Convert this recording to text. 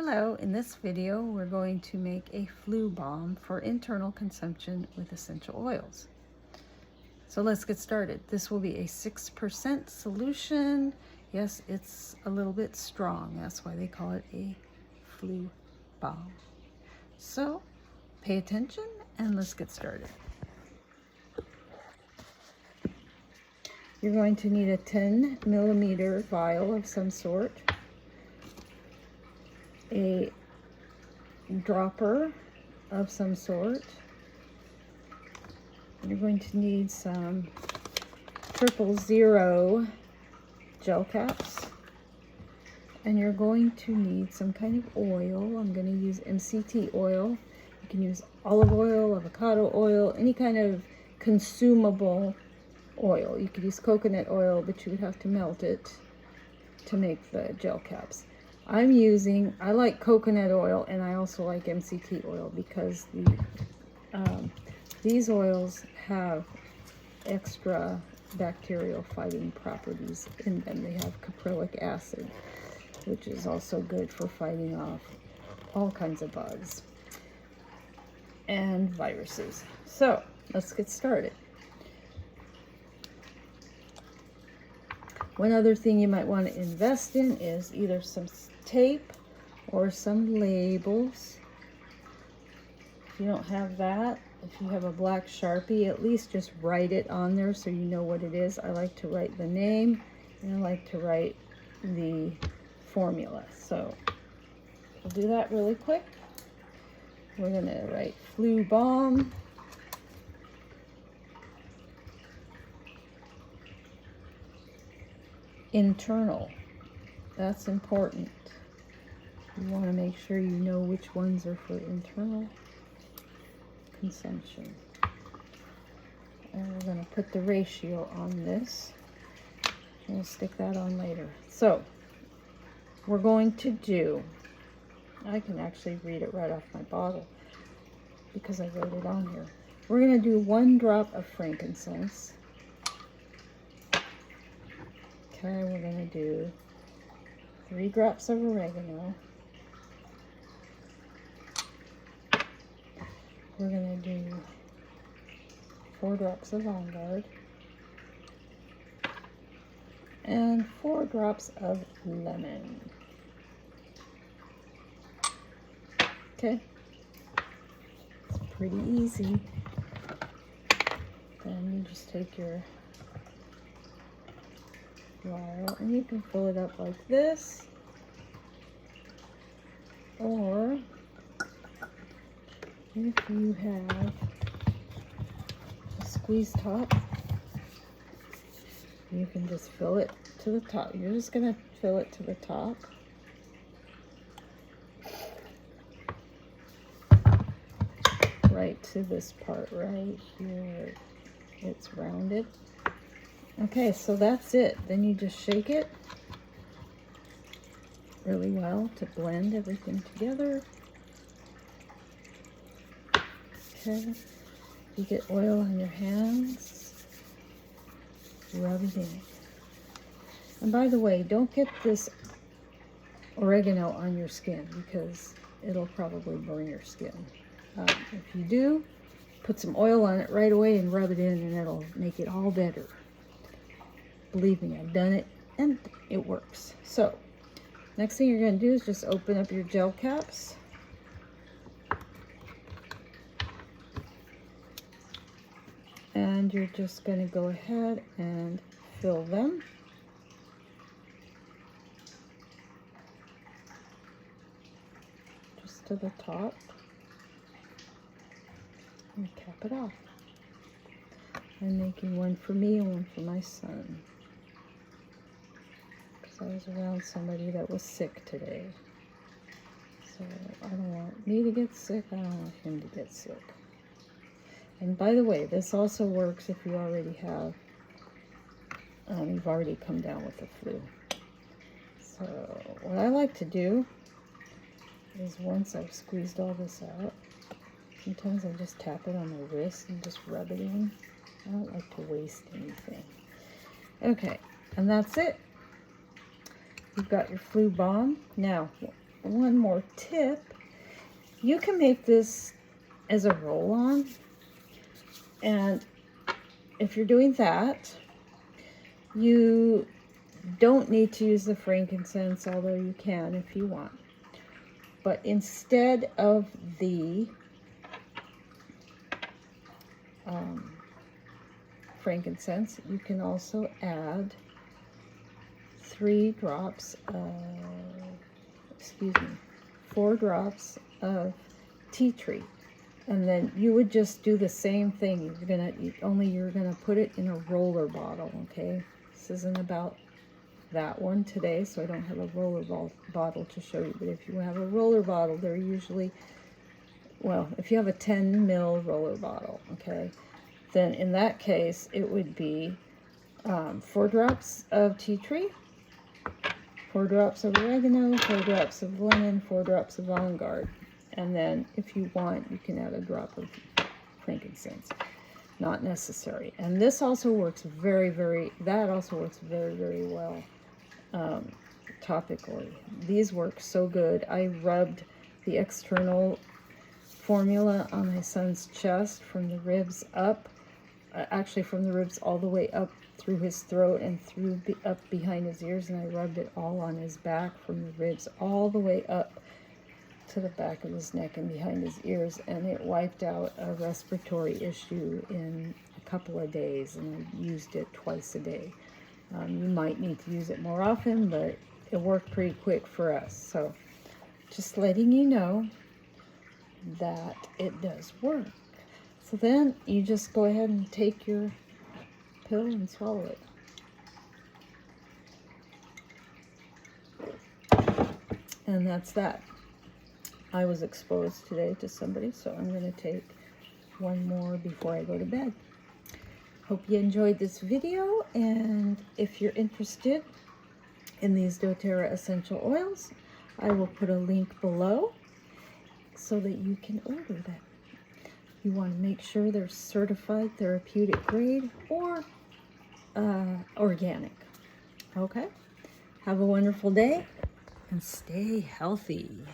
Hello, in this video we're going to make a flu balm for internal consumption with essential oils. So let's get started. This will be a 6% solution. Yes, it's a little bit strong. That's why they call it a flu balm. So pay attention and let's get started. You're going to need a 10 millimeter vial of some sort, a dropper of some sort. You're going to need some 000 gel caps, and you're going to need some kind of oil. I'm going to use MCT oil. You can use olive oil, avocado oil, any kind of consumable oil. You could use coconut oil, but you would have to melt it to make the gel caps. I like coconut oil, and I also like MCT oil because these oils have extra bacterial fighting properties in them. They have caprylic acid, which is also good for fighting off all kinds of bugs and viruses. So let's get started. One other thing you might want to invest in is either some tape or some labels. If you don't have that, if you have a black Sharpie, at least just write it on there so you know what it is. I like to write the name and I like to write the formula. So we'll do that really quick. We're going to write flu balm. Internal. That's important. You want to make sure you know which ones are for internal consumption. And we're going to put the ratio on this. We'll stick that on later. So we're going to do, I can actually read it right off my bottle because I wrote it on here. We're going to do 1 drop of frankincense. Okay, we're going to do 3 drops of oregano. We're going to do 4 drops of On Guard and 4 drops of lemon. Okay, it's pretty easy. Then you just take your vial and you can fill it up like this, or if you have a squeeze top, you can just fill it to the top. You're just going to fill it to the top. Right to this part right here. It's rounded. Okay, so that's it. Then you just shake it really well to blend everything together. Okay, you get oil on your hands, rub it in. And by the way, don't get this oregano on your skin because it'll probably burn your skin. If you do, put some oil on it right away and rub it in, and it'll make it all better. Believe me, I've done it and it works. So next thing you're going to do is just open up your gel caps. And you're just going to go ahead and fill them. Just to the top. And cap it off. I'm making one for me and one for my son. Because I was around somebody that was sick today. So I don't want me to get sick. I don't want him to get sick. And by the way, this also works if you already have, you've already come down with the flu. So what I like to do is once I've squeezed all this out, sometimes I just tap it on my wrist and just rub it in. I don't like to waste anything. Okay, and that's it. You've got your flu balm. Now, one more tip. You can make this as a roll-on, and if you're doing that, you don't need to use the frankincense, although you can if you want. But instead of the frankincense, you can also add 4 drops of tea tree. And then you would just do the same thing. You're gonna put it in a roller bottle, okay? This isn't about that one today, so I don't have a roller bottle to show you. But if you have a roller bottle, they're usually, well, if you have a 10 ml roller bottle, okay, then in that case, it would be 4 drops of tea tree, 4 drops of oregano, 4 drops of lemon, 4 drops of Vanguard. And then if you want, you can add a drop of frankincense. Not necessary. And this also works that also works very, very well topically. These work so good. I rubbed the external formula on my son's chest from the ribs up, actually from the ribs all the way up through his throat and up behind his ears, and I rubbed it all on his back from the ribs all the way up to the back of his neck and behind his ears, and it wiped out a respiratory issue in a couple of days, and I used it twice a day. You might need to use it more often, but it worked pretty quick for us. So just letting you know that it does work. So then you just go ahead and take your pill and swallow it. And that's that. I was exposed today to somebody, so I'm going to take one more before I go to bed. Hope you enjoyed this video, and if you're interested in these doTERRA essential oils, I will put a link below so that you can order them. You want to make sure they're certified therapeutic grade or organic. Okay? Have a wonderful day and stay healthy.